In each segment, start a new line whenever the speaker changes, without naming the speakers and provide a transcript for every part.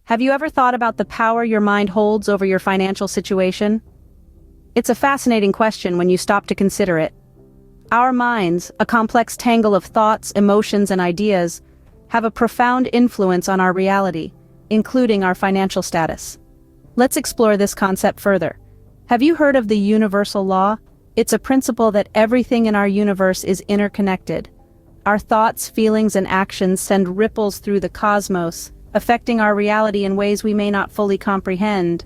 Have you ever thought about the power your mind holds over your financial situation? It's a fascinating question when you stop to consider it. Our minds, a complex tangle of thoughts, emotions, and ideas, have a profound influence on our reality, including our financial status. Let's explore this concept further. Have you heard of the universal law? It's a principle that everything in our universe is interconnected. Our thoughts, feelings, and actions send ripples through the cosmos, affecting our reality in ways we may not fully comprehend.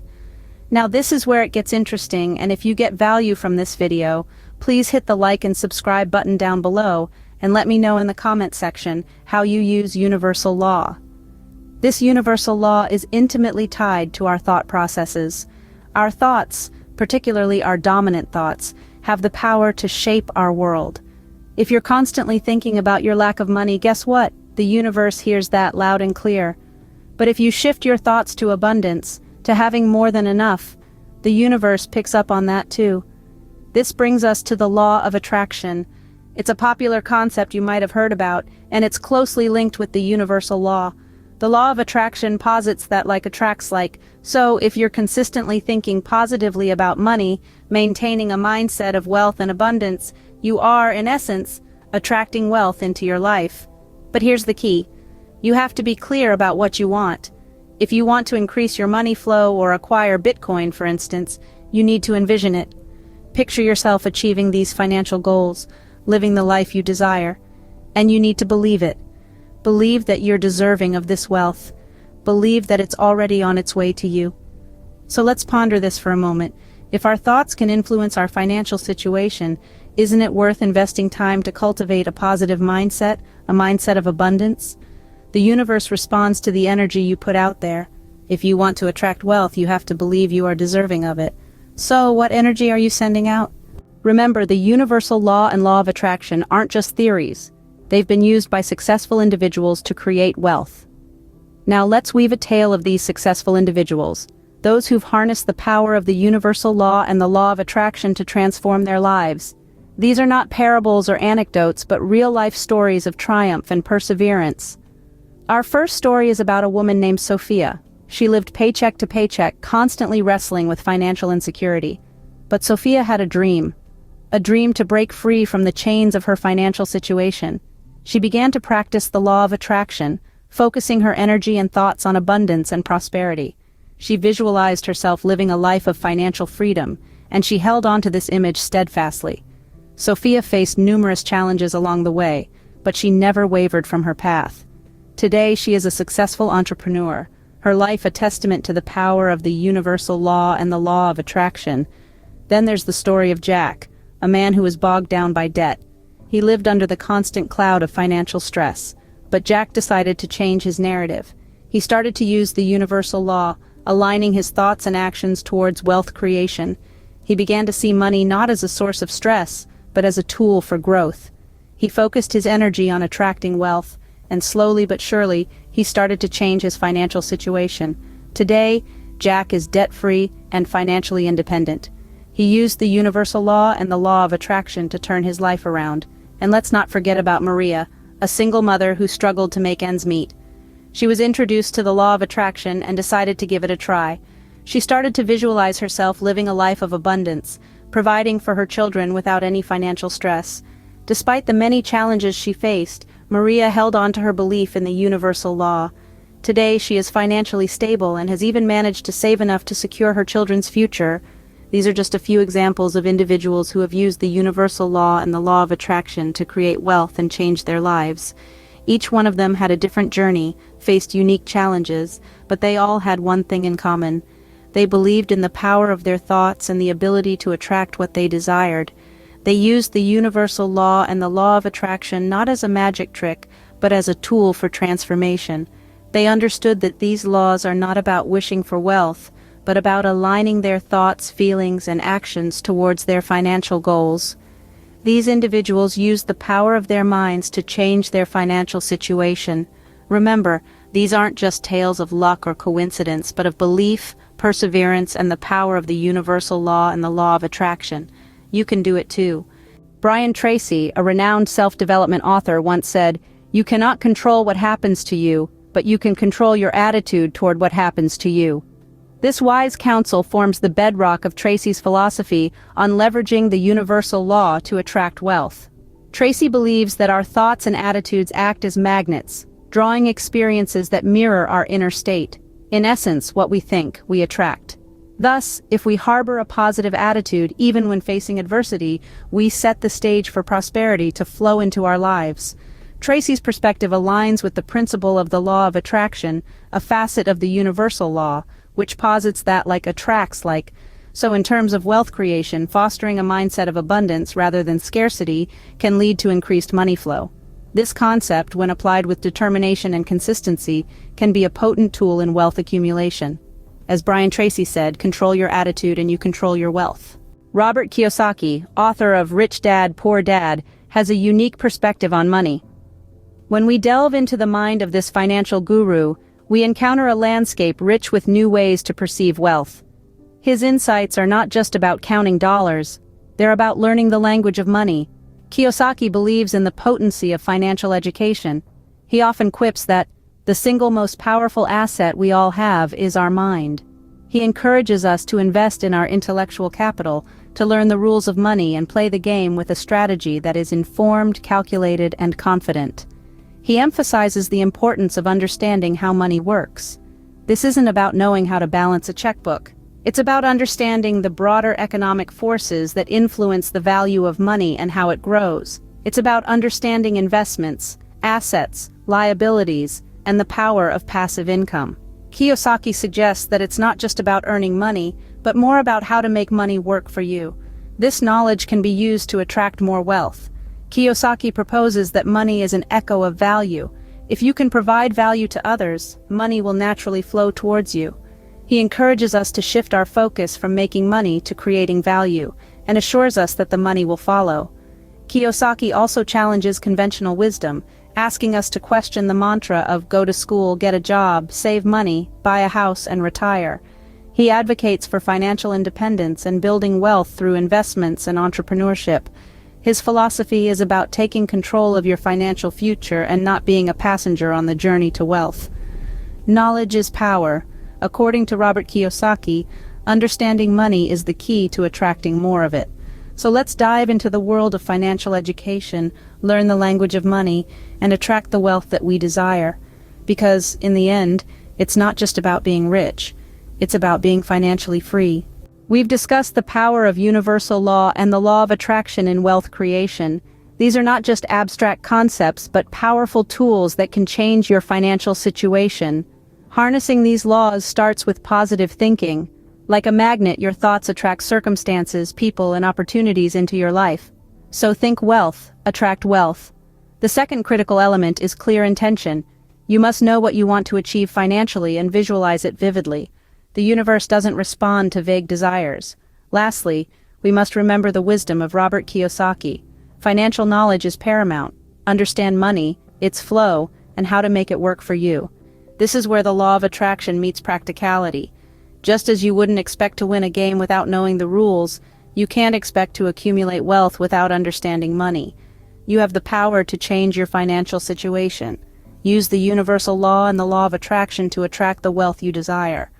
Now this is where it gets interesting, and if you get value from this video, please hit the like and subscribe button down below, and let me know in the comment section how you use universal law. This universal law is intimately tied to our thought processes. Our thoughts, particularly our dominant thoughts, have the power to shape our world. If you're constantly thinking about your lack of money, guess what? The universe hears that loud and clear. But if you shift your thoughts to abundance, to having more than enough, the universe picks up on that too. This brings us to the law of attraction. It's a popular concept you might have heard about, and it's closely linked with the universal law. The law of attraction posits that like attracts like, so if you're consistently thinking positively about money, maintaining a mindset of wealth and abundance, you are, in essence, attracting wealth into your life. But here's the key. You have to be clear about what you want. If you want to increase your money flow or acquire Bitcoin, for instance, you need to envision it. Picture yourself achieving these financial goals, living the life you desire. And you need to believe it. Believe that you're deserving of this wealth. Believe that it's already on its way to you. So let's ponder this for a moment. If our thoughts can influence our financial situation, isn't it worth investing time to cultivate a positive mindset, a mindset of abundance? The universe responds to the energy you put out there. If you want to attract wealth, you have to believe you are deserving of it. So, what energy are you sending out? Remember, the universal law and law of attraction aren't just theories. They've been used by successful individuals to create wealth. Now let's weave a tale of these successful individuals, those who've harnessed the power of the universal law and the law of attraction to transform their lives. These are not parables or anecdotes, but real-life stories of triumph and perseverance. Our first story is about a woman named Sophia. She lived paycheck to paycheck, constantly wrestling with financial insecurity. But Sophia had a dream to break free from the chains of her financial situation. She began to practice the law of attraction, focusing her energy and thoughts on abundance and prosperity. She visualized herself living a life of financial freedom, and she held on to this image steadfastly. Sophia faced numerous challenges along the way, but she never wavered from her path. Today she is a successful entrepreneur, her life a testament to the power of the universal law and the law of attraction. Then there's the story of Jack, a man who was bogged down by debt. He lived under the constant cloud of financial stress, but Jack decided to change his narrative. He started to use the universal law, aligning his thoughts and actions towards wealth creation. He began to see money not as a source of stress, but as a tool for growth. He focused his energy on attracting wealth, and slowly but surely, he started to change his financial situation. Today, Jack is debt-free and financially independent. He used the universal law and the law of attraction to turn his life around. And let's not forget about Maria, a single mother who struggled to make ends meet. She was introduced to the law of attraction and decided to give it a try. She started to visualize herself living a life of abundance, providing for her children without any financial stress. Despite the many challenges she faced, Maria held on to her belief in the universal law. Today she is financially stable and has even managed to save enough to secure her children's future. These are just a few examples of individuals who have used the universal law and the law of attraction to create wealth and change their lives. Each one of them had a different journey, faced unique challenges, but they all had one thing in common. They believed in the power of their thoughts and the ability to attract what they desired. They used the universal law and the law of attraction not as a magic trick, but as a tool for transformation. They understood that these laws are not about wishing for wealth, but about aligning their thoughts, feelings, and actions towards their financial goals. These individuals used the power of their minds to change their financial situation. Remember, these aren't just tales of luck or coincidence, but of belief, perseverance, and the power of the universal law and the law of attraction. You can do it too. Brian Tracy, a renowned self-development author, once said, "You cannot control what happens to you, but you can control your attitude toward what happens to you. This wise counsel forms the bedrock of Tracy's philosophy on leveraging the universal law to attract wealth. Tracy believes that our thoughts and attitudes act as magnets, drawing experiences that mirror our inner state. In essence, what we think, we attract. Thus, if we harbor a positive attitude even when facing adversity, we set the stage for prosperity to flow into our lives. Tracy's perspective aligns with the principle of the law of attraction, a facet of the universal law, which posits that like attracts like. So in terms of wealth creation, fostering a mindset of abundance rather than scarcity can lead to increased money flow. This concept, when applied with determination and consistency, can be a potent tool in wealth accumulation. As Brian Tracy said, control your attitude and you control your wealth. Robert Kiyosaki, author of Rich Dad, Poor Dad, has a unique perspective on money. When we delve into the mind of this financial guru, we encounter a landscape rich with new ways to perceive wealth. His insights are not just about counting dollars, they're about learning the language of money. Kiyosaki believes in the potency of financial education. He often quips that the single most powerful asset we all have is our mind. He encourages us to invest in our intellectual capital, to learn the rules of money and play the game with a strategy that is informed, calculated, and confident. He emphasizes the importance of understanding how money works. This isn't about knowing how to balance a checkbook. It's about understanding the broader economic forces that influence the value of money and how it grows. It's about understanding investments, assets, liabilities, and the power of passive income. Kiyosaki suggests that it's not just about earning money, but more about how to make money work for you. This knowledge can be used to attract more wealth. Kiyosaki proposes that money is an echo of value. If you can provide value to others, money will naturally flow towards you. He encourages us to shift our focus from making money to creating value, and assures us that the money will follow. Kiyosaki also challenges conventional wisdom, asking us to question the mantra of go to school, get a job, save money, buy a house, and retire. He advocates for financial independence and building wealth through investments and entrepreneurship. His philosophy is about taking control of your financial future and not being a passenger on the journey to wealth. Knowledge is power. According to Robert Kiyosaki, understanding money is the key to attracting more of it. So let's dive into the world of financial education, learn the language of money, and attract the wealth that we desire. Because, in the end, it's not just about being rich, it's about being financially free. We've discussed the power of universal law and the law of attraction in wealth creation. These are not just abstract concepts, but powerful tools that can change your financial situation. Harnessing these laws starts with positive thinking. Like a magnet, your thoughts attract circumstances, people, and opportunities into your life. So think wealth, attract wealth. The second critical element is clear intention. You must know what you want to achieve financially and visualize it vividly. The universe doesn't respond to vague desires. Lastly, we must remember the wisdom of Robert Kiyosaki. Financial knowledge is paramount. Understand money, its flow, and how to make it work for you. This is where the law of attraction meets practicality. Just as you wouldn't expect to win a game without knowing the rules, you can't expect to accumulate wealth without understanding money. You have the power to change your financial situation. Use the universal law and the law of attraction to attract the wealth you desire.